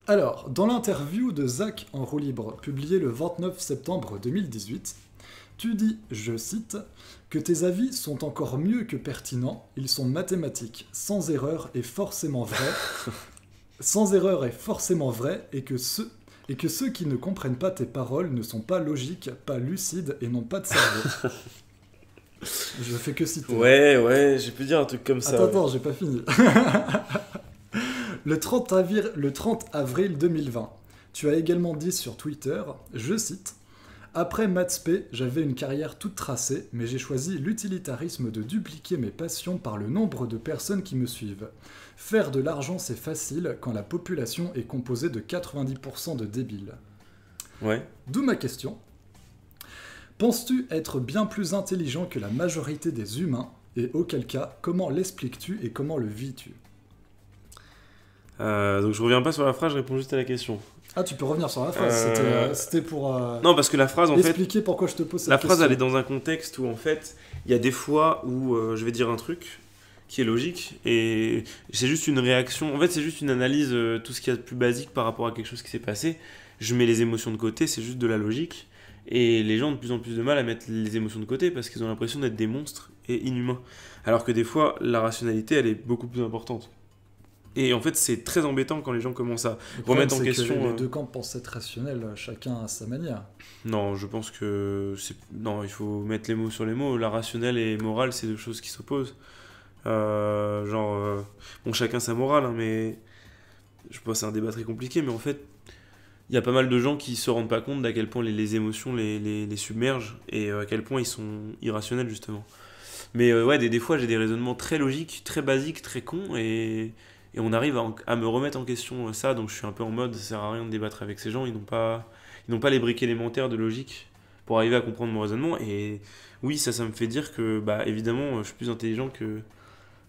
Alors, dans l'interview de Zach en roue libre, publiée le 29 septembre 2018, tu dis, je cite, que tes avis sont encore mieux que pertinents, ils sont mathématiques, sans erreur et forcément vrais, sans erreur et forcément vrais, et que ceux qui ne comprennent pas tes paroles ne sont pas logiques, pas lucides et n'ont pas de cerveau. Je fais que citer. Ouais, j'ai pu dire un truc comme ça. Attends, j'ai pas fini. Le 30 avril 2020, tu as également dit sur Twitter, je cite, « Après Maths P, j'avais une carrière toute tracée, mais j'ai choisi l'utilitarisme de dupliquer mes passions par le nombre de personnes qui me suivent. Faire de l'argent, c'est facile quand la population est composée de 90% de débiles. » Ouais. D'où ma question. Penses-tu être bien plus intelligent que la majorité des humains? Et auquel cas, comment l'expliques-tu et comment le vis-tu? Donc je reviens pas sur la phrase, je réponds juste à la question. Ah, tu peux revenir sur la phrase, c'était pour non, parce que la phrase, en expliquer pourquoi je te pose cette la question. phrase, elle est dans un contexte où, en fait, il y a des fois où je vais dire un truc qui est logique, et c'est juste une réaction, en fait, c'est juste une analyse, tout ce qu'il y a de plus basique par rapport à quelque chose qui s'est passé. Je mets les émotions de côté, c'est juste de la logique, et les gens ont de plus en plus de mal à mettre les émotions de côté parce qu'ils ont l'impression d'être des monstres et inhumains. Alors que des fois, la rationalité, elle est beaucoup plus importante. Et en fait, c'est très embêtant quand les gens commencent à remettre en question. Que les deux camps pensent être rationnels, chacun à sa manière. Non, je pense que non, il faut mettre les mots sur les mots. La rationnelle et morale, c'est deux choses qui s'opposent. Bon, chacun sa morale, hein, mais je pense que c'est un débat très compliqué. Mais en fait, il y a pas mal de gens qui se rendent pas compte d'à quel point les émotions les submergent et à quel point ils sont irrationnels justement. Mais ouais, des fois, j'ai des raisonnements très logiques, très basiques, très cons et on arrive à me remettre en question ça, donc je suis un peu en mode, ça sert à rien de débattre avec ces gens, ils n'ont pas les briques élémentaires de logique pour arriver à comprendre mon raisonnement, et oui, ça me fait dire que, bah, évidemment, je suis plus intelligent que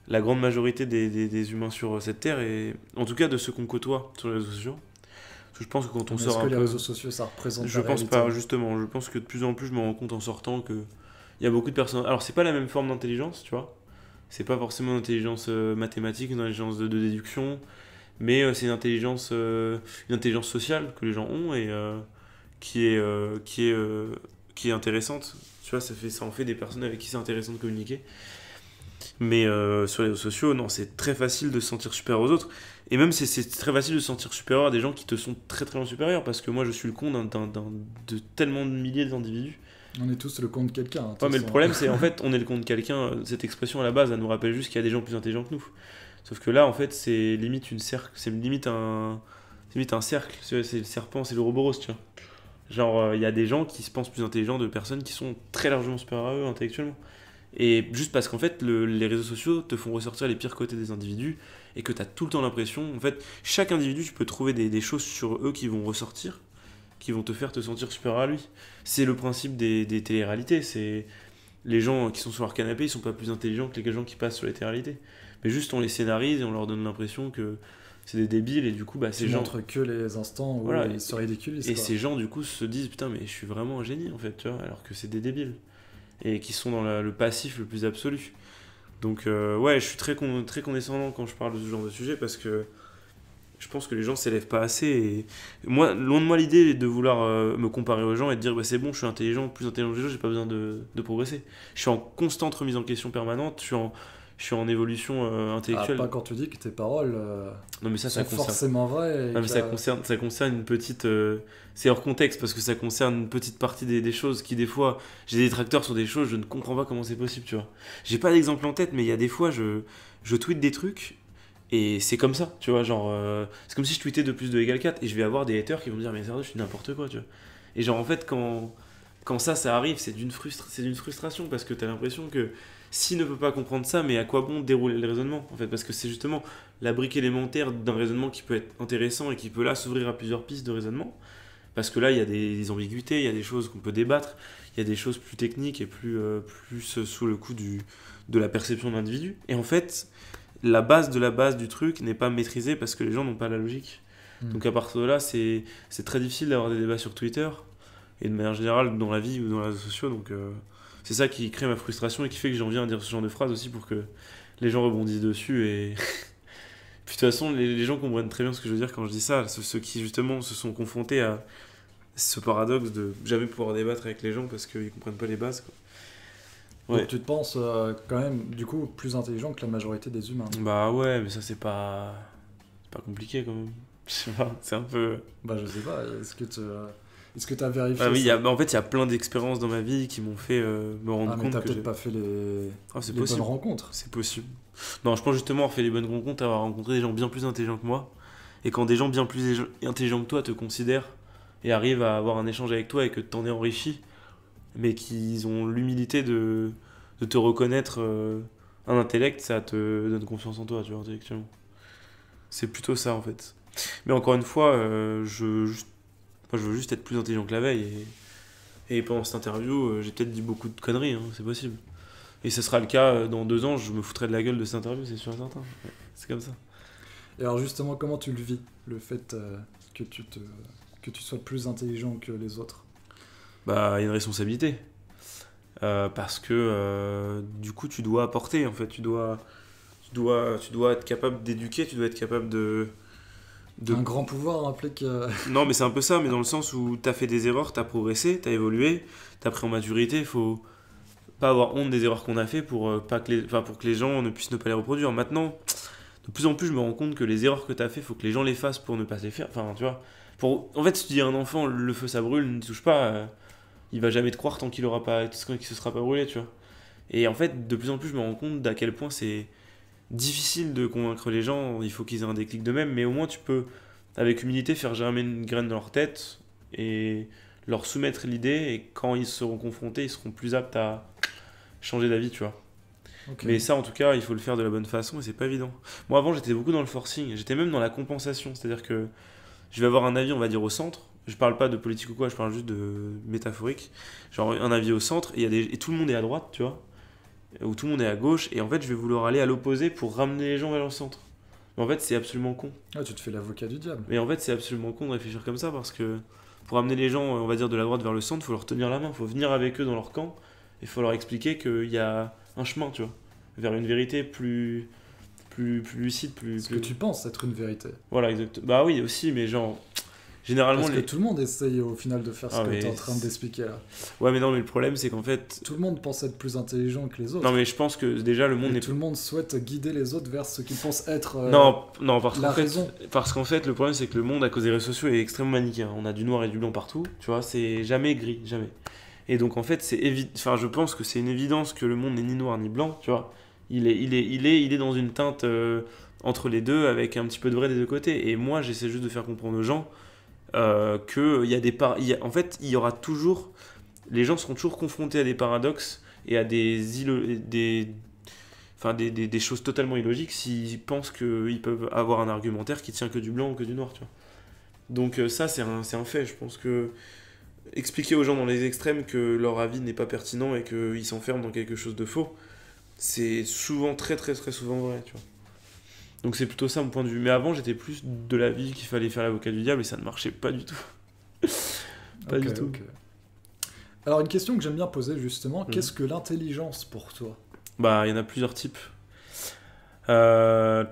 la grande majorité des humains sur cette terre, et en tout cas de ceux qu'on côtoie sur les réseaux sociaux. Parce que je pense que quand on sort un peu... Est-ce que les réseaux sociaux, ça représente Je la pense réalité? pas, justement, je pense que de plus en plus, je me rends compte en sortant que il y a beaucoup de personnes... Alors, c'est pas la même forme d'intelligence, tu vois. C'est pas forcément une intelligence mathématique, une intelligence de déduction, mais c'est une intelligence sociale que les gens ont et qui est intéressante. Tu vois, ça en fait des personnes avec qui c'est intéressant de communiquer. Mais sur les réseaux sociaux, non, c'est très facile de se sentir supérieur aux autres. Et même, c'est très facile de se sentir supérieur à des gens qui te sont très très supérieurs, parce que moi, je suis le con de tellement de milliers d'individus. On est tous le con de quelqu'un. Hein, ouais, mais le problème, c'est en fait, on est le con de quelqu'un. Cette expression à la base, elle nous rappelle juste qu'il y a des gens plus intelligents que nous. Sauf que là, en fait, c'est limite un cercle. C'est le serpent, c'est l'Ouroboros, tu vois. Genre, il y a des gens qui se pensent plus intelligents de personnes qui sont très largement supérieures à eux intellectuellement. Et juste parce qu'en fait, les réseaux sociaux te font ressortir les pires côtés des individus et que tu as tout le temps l'impression, en fait, chaque individu, tu peux trouver des choses sur eux qui vont ressortir, qui vont te faire te sentir supérieur à lui. C'est le principe des télé-réalités. C'est les gens qui sont sur leur canapé, ils sont pas plus intelligents que les gens qui passent sur les télé-réalités. Mais juste on les scénarise et on leur donne l'impression que c'est des débiles et du coup bah, ces gens montrent que les instants où voilà, ils se ridiculisent. Et quoi. ces gens du coup se disent putain mais je suis vraiment un génie en fait, tu vois, alors que c'est des débiles et qui sont dans le passif le plus absolu. Donc ouais, je suis très condescendant quand je parle de ce genre de sujet parce que je pense que les gens s'élèvent pas assez et moi, loin de moi l'idée de vouloir me comparer aux gens et de dire bah, c'est bon, je suis intelligent, plus intelligent que les autres, j'ai pas besoin de progresser. Je suis en constante remise en question permanente, je suis en évolution intellectuelle. Pas quand tu dis que tes paroles non, mais ça sont concerne... forcément vraies. Non, mais ça concerne une petite... c'est hors contexte parce que ça concerne une petite partie des choses qui des fois... J'ai des détracteurs sur des choses, je ne comprends pas comment c'est possible, tu vois. J'ai pas d'exemple en tête, mais il y a des fois, je tweete des trucs et c'est comme ça, tu vois, genre... c'est comme si je tweetais 2 + 2 = 4 et je vais avoir des haters qui vont me dire mais sérieux, je suis n'importe quoi, tu vois. Et genre en fait, quand ça arrive, c'est d'une frustration parce que t'as l'impression que s'il ne peut pas comprendre ça, mais à quoi bon dérouler le raisonnement en fait, parce que c'est justement la brique élémentaire d'un raisonnement qui peut être intéressant et qui peut là s'ouvrir à plusieurs pistes de raisonnement, parce que là il y a des ambiguïtés, il y a des choses qu'on peut débattre, il y a des choses plus techniques et plus sous le coup de la perception de l'individu, et en fait la base de la base du truc n'est pas maîtrisée parce que les gens n'ont pas la logique. Donc à partir de là c'est très difficile d'avoir des débats sur Twitter et de manière générale dans la vie ou dans les réseaux sociaux, donc c'est ça qui crée ma frustration et qui fait que j'en viens à dire ce genre de phrase aussi pour que les gens rebondissent dessus. Et puis de toute façon, les gens comprennent très bien ce que je veux dire quand je dis ça. Ceux qui justement se sont confrontés à ce paradoxe de jamais pouvoir débattre avec les gens parce qu'ils comprennent pas les bases, quoi. Ouais. Donc tu te penses quand même, du coup, plus intelligent que la majorité des humains. Bah ouais, mais ça c'est pas compliqué quand même. Je sais pas, c'est un peu. Bah je sais pas, est-ce que t'as vérifié Ah oui, ça? en fait, il y a plein d'expériences dans ma vie qui m'ont fait me rendre Ah mais compte t'as que peut-être pas fait Ah, c'est les bonnes possible. rencontres. C'est possible. Non, je pense justement avoir fait les bonnes rencontres, avoir rencontré des gens bien plus intelligents que moi. Et quand des gens bien plus intelligents que toi te considèrent et arrivent à avoir un échange avec toi et que t'en es enrichi, mais qu'ils ont l'humilité de te reconnaître un intellect, ça te donne confiance en toi, tu vois, intellectuellement. C'est plutôt ça en fait. Mais encore une fois, moi, je veux juste être plus intelligent que la veille. Et pendant cette interview, j'ai peut-être dit beaucoup de conneries, hein, c'est possible. Et ce sera le cas dans 2 ans, je me foutrai de la gueule de cette interview, c'est sûr et certain. Ouais, c'est comme ça. Et alors justement, comment tu le vis, le fait que tu sois plus intelligent que les autres? Bah, il y a une responsabilité. Parce que du coup, tu dois apporter, en fait. Tu dois être capable d'éduquer, tu dois être capable de... Un grand pouvoir implique... Non, mais c'est un peu ça, mais dans le sens où t'as fait des erreurs, t'as progressé, t'as évolué, t'as pris en maturité, il faut pas avoir honte des erreurs qu'on a fait pour que les gens ne puissent ne pas les reproduire. Maintenant, de plus en plus, je me rends compte que les erreurs que t'as fait, faut que les gens les fassent pour ne pas se les faire. Enfin, tu vois. En fait, si tu dis à un enfant, le feu ça brûle, ne touche pas, il va jamais te croire tant qu'il aura pas, qu'il se sera pas brûlé, tu vois. Et en fait, de plus en plus, je me rends compte d'à quel point c'est difficile de convaincre les gens, il faut qu'ils aient un déclic d'eux-mêmes, mais au moins tu peux, avec humilité, faire germer une graine dans leur tête et leur soumettre l'idée, et quand ils seront confrontés, ils seront plus aptes à changer d'avis, tu vois. Ok. Mais ça, en tout cas, il faut le faire de la bonne façon et c'est pas évident. Moi, avant, j'étais beaucoup dans le forcing, j'étais même dans la compensation, c'est-à-dire que je vais avoir un avis, on va dire, au centre. Je parle pas de politique ou quoi, je parle juste de métaphorique. Genre un avis au centre et tout le monde est à droite, tu vois, ou tout le monde est à gauche, et en fait, je vais vouloir aller à l'opposé pour ramener les gens vers le centre. Mais en fait, c'est absolument con. Ah, tu te fais l'avocat du diable. Mais en fait, c'est absolument con de réfléchir comme ça parce que pour amener les gens, on va dire, de la droite vers le centre, il faut leur tenir la main, il faut venir avec eux dans leur camp, et il faut leur expliquer qu'il y a un chemin, tu vois, vers une vérité plus lucide, Ce que tu penses être une vérité. Voilà, exact. Bah oui, aussi, mais genre, généralement... Parce que tout le monde essaye au final de faire ce Ah, que mais tu es en train d'expliquer là. Ouais, mais non, mais le problème, c'est qu'en fait... Tout le monde pense être plus intelligent que les autres. Non, mais je pense que déjà, le monde Et n'est tout le monde souhaite guider les autres vers ce qu'ils pensent être non, la raison. parce qu'en fait, le problème, c'est que le monde, à cause des réseaux sociaux, est extrêmement manichéen. On a du noir et du blanc partout, tu vois, c'est jamais gris, jamais. Et donc, en fait, enfin, je pense que c'est une évidence que le monde n'est ni noir ni blanc, tu vois. Il est dans une teinte entre les deux, avec un petit peu de vrai des deux côtés. Et moi, j'essaie juste de faire comprendre aux gens qu'il y a en fait, il y aura toujours... Les gens seront toujours confrontés à des paradoxes et à des choses totalement illogiques s'ils pensent qu'ils peuvent avoir un argumentaire qui tient que du blanc ou que du noir, tu vois. Donc ça, c'est un fait. Je pense que expliquer aux gens dans les extrêmes que leur avis n'est pas pertinent et qu'ils s'enferment dans quelque chose de faux, c'est souvent, très très très souvent vrai, tu vois. Donc c'est plutôt ça mon point de vue. Mais avant, j'étais plus de l'avis qu'il fallait faire l'avocat du diable et ça ne marchait pas du tout. Pas du tout. Ok. Alors une question que j'aime bien poser justement, Mhm. qu'est-ce que l'intelligence pour toi? Bah, il y en a plusieurs types. Euh,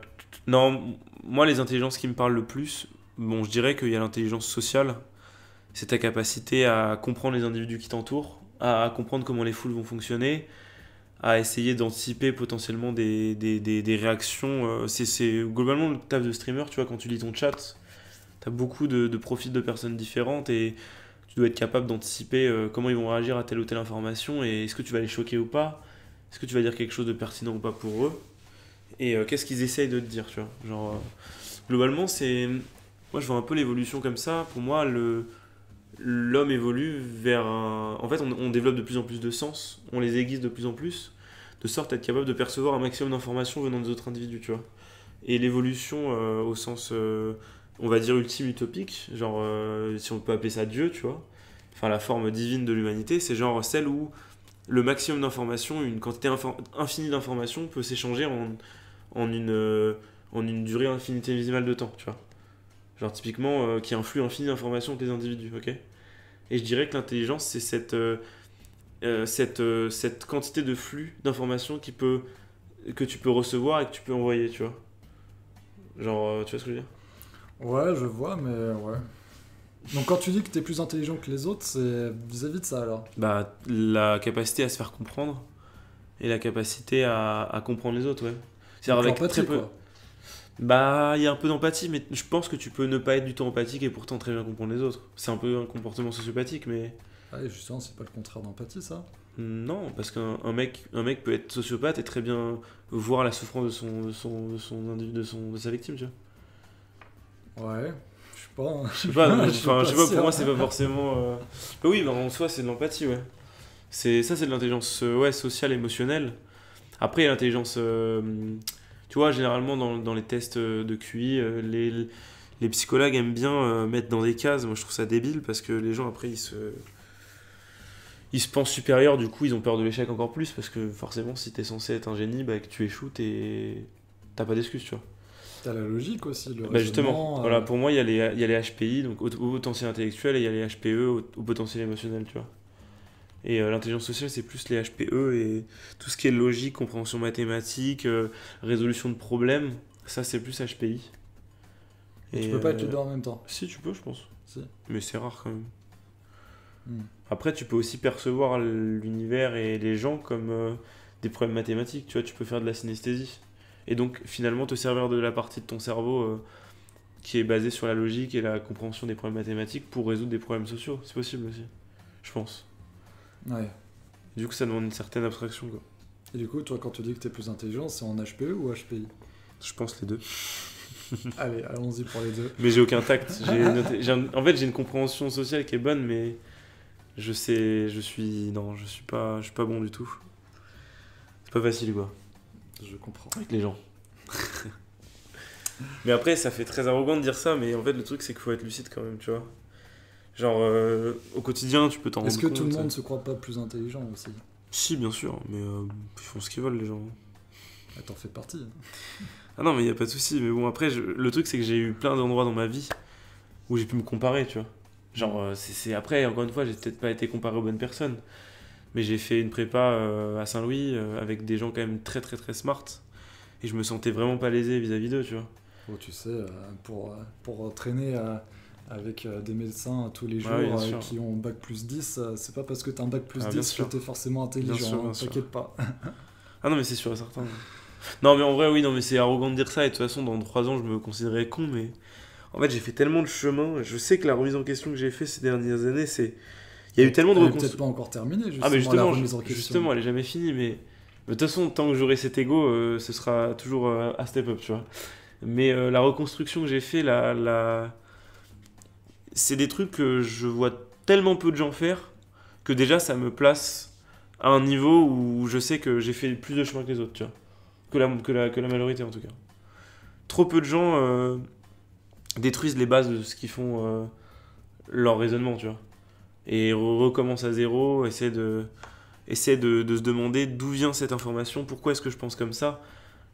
non, moi, les intelligences qui me parlent le plus, bon, je dirais qu'il y a l'intelligence sociale. C'est ta capacité à comprendre les individus qui t'entourent, à comprendre comment les foules vont fonctionner, à essayer d'anticiper potentiellement des réactions. C'est globalement le taf de streamer, tu vois, quand tu lis ton chat, tu as beaucoup de profils de personnes différentes et tu dois être capable d'anticiper comment ils vont réagir à telle ou telle information et est-ce que tu vas les choquer ou pas, est-ce que tu vas dire quelque chose de pertinent ou pas pour eux, et qu'est-ce qu'ils essayent de te dire, tu vois. Genre, globalement, c'est... Moi, je vois un peu l'évolution comme ça. Pour moi, l'homme évolue vers un... En fait, on développe de plus en plus de sens, on les aiguise de plus en plus, de sorte à être capable de percevoir un maximum d'informations venant des autres individus, tu vois. Et l'évolution au sens, on va dire, ultime utopique, genre, si on peut appeler ça Dieu, tu vois, enfin la forme divine de l'humanité, c'est genre celle où le maximum d'informations, une quantité infinie d'informations peut s'échanger en une durée infinitésimale de temps, tu vois. Genre typiquement, qui influe infini d'informations entre les individus, ok. Et je dirais que l'intelligence, c'est cette quantité de flux d'informations que tu peux recevoir et que tu peux envoyer, tu vois. Genre, tu vois ce que je veux dire? Ouais, je vois, mais ouais. Donc quand tu dis que t'es plus intelligent que les autres, c'est vis-à-vis de ça alors. Bah, la capacité à se faire comprendre et la capacité à comprendre les autres, ouais. C'est-à-dire Donc avec très l'empathie, peu. quoi. Bah, il y a un peu d'empathie, mais je pense que tu peux ne pas être du tout empathique et pourtant très bien comprendre les autres. C'est un peu un comportement sociopathique, mais Ah, et justement, c'est pas le contraire d'empathie, ça. non, parce un mec peut être sociopathe et très bien voir la souffrance de sa victime, tu vois. Ouais, je sais pas, hein. Je sais pas, Je suis pas je sais pas, pour sûr. moi c'est pas forcément. Bah oui, bah en soi c'est de l'empathie, ouais. C'est de l'intelligence ouais, sociale, émotionnelle. Après, il y a l'intelligence. Tu vois, généralement dans les tests de QI, les psychologues aiment bien mettre dans des cases. Moi je trouve ça débile parce que les gens après ils se pensent supérieurs, du coup ils ont peur de l'échec encore plus parce que forcément si t'es censé être un génie, bah, que tu échoues, t'as pas d'excuses, tu vois. T'as la logique aussi, le Bah justement, raisonnement. voilà, pour moi il y a les HPI, donc au potentiel intellectuel, et il y a les HPE, au potentiel émotionnel, tu vois. Et l'intelligence sociale, c'est plus les HPE et tout ce qui est logique, compréhension mathématique, résolution de problèmes, ça c'est plus HPI. Et tu Et peux pas être les deux en même temps. si tu peux, je pense, Si. mais c'est rare quand même. Hmm. Après, tu peux aussi percevoir l'univers et les gens comme des problèmes mathématiques, tu vois, tu peux faire de la synesthésie. Et donc finalement te servir de la partie de ton cerveau qui est basée sur la logique et la compréhension des problèmes mathématiques pour résoudre des problèmes sociaux. C'est possible aussi, je pense. Ouais. Du coup, ça demande une certaine abstraction, quoi. Et du coup, toi, quand tu dis que t'es plus intelligent, c'est en HPE ou HPI? Je pense les deux. Allez, allons-y pour les deux. Mais j'ai aucun tact. En fait, j'ai une compréhension sociale qui est bonne, mais non, je suis pas bon du tout. C'est pas facile, quoi, Je comprends. avec les gens. Mais après, ça fait très arrogant de dire ça, mais en fait, le truc, c'est qu'il faut être lucide quand même, tu vois. Genre, au quotidien, tu peux t'en rendre Est-ce compte. que tout le monde se croit pas plus intelligent aussi? Si, bien sûr, mais ils font ce qu'ils veulent, les gens. Ah, t'en fais partie. Ah non, mais il y a pas de souci. Mais bon, après, le truc, c'est que j'ai eu plein d'endroits dans ma vie où j'ai pu me comparer, tu vois. Genre, après, encore une fois, j'ai peut-être pas été comparé aux bonnes personnes. Mais j'ai fait une prépa à Saint-Louis avec des gens quand même très, très, très smart. Et je me sentais vraiment pas lésé vis-à-vis d'eux, tu vois. Bon, tu sais, pour traîner avec des médecins tous les jours Ah oui, bien sûr. qui ont bac plus 10, c'est pas parce que t'as un bac plus Ah, bien 10 que sûr. t'es forcément Bien sûr, intelligent, bien hein, sûr. t'inquiète pas. Ah non, mais c'est sûr et certain. Non, mais en vrai, oui, non, mais c'est arrogant de dire ça. Et de toute façon, dans 3 ans, je me considérerais con. Mais en fait, j'ai fait tellement de chemin. Je sais que la remise en question que j'ai fait ces dernières années, c'est. Il y a eu tellement de Elle est peut-être reconstruction. pas encore terminée, Ah, mais justement, la justement, remise en question. justement, elle est jamais finie. Mais de toute façon, tant que j'aurai cet ego, ce sera toujours à step up, tu vois. Mais la reconstruction que j'ai fait, c'est des trucs que je vois tellement peu de gens faire que déjà, ça me place à un niveau où je sais que j'ai fait plus de chemin que les autres, tu vois. Que la majorité, en tout cas. Trop peu de gens détruisent les bases de ce qu'ils font leur raisonnement, tu vois. Et recommencent à zéro, essaient de se demander d'où vient cette information, pourquoi est-ce que je pense comme ça.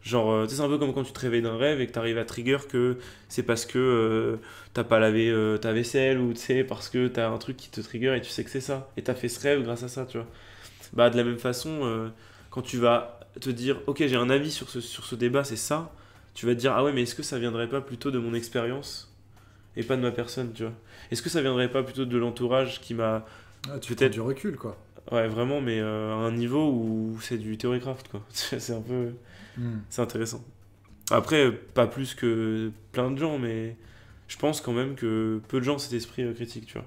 Genre, tu sais, c'est un peu comme quand tu te réveilles d'un rêve et que tu arrives à trigger que c'est parce que t'as pas lavé ta vaisselle ou tu sais, parce que t'as un truc qui te trigger et tu sais que c'est ça. Et t'as fait ce rêve grâce à ça, tu vois. Bah, de la même façon, quand tu vas te dire, ok, j'ai un avis sur ce débat, c'est ça, tu vas te dire, ah ouais, mais est-ce que ça viendrait pas plutôt de mon expérience et pas de ma personne, tu vois? Est-ce que ça viendrait pas plutôt de l'entourage qui m'a Ah, tu prends peut-être. du recul, quoi. Ouais, vraiment, mais à un niveau où c'est du theorycraft, quoi. C'est un peu. Hmm. C'est intéressant. Après, pas plus que plein de gens, mais je pense quand même que peu de gens ont cet esprit critique, tu vois.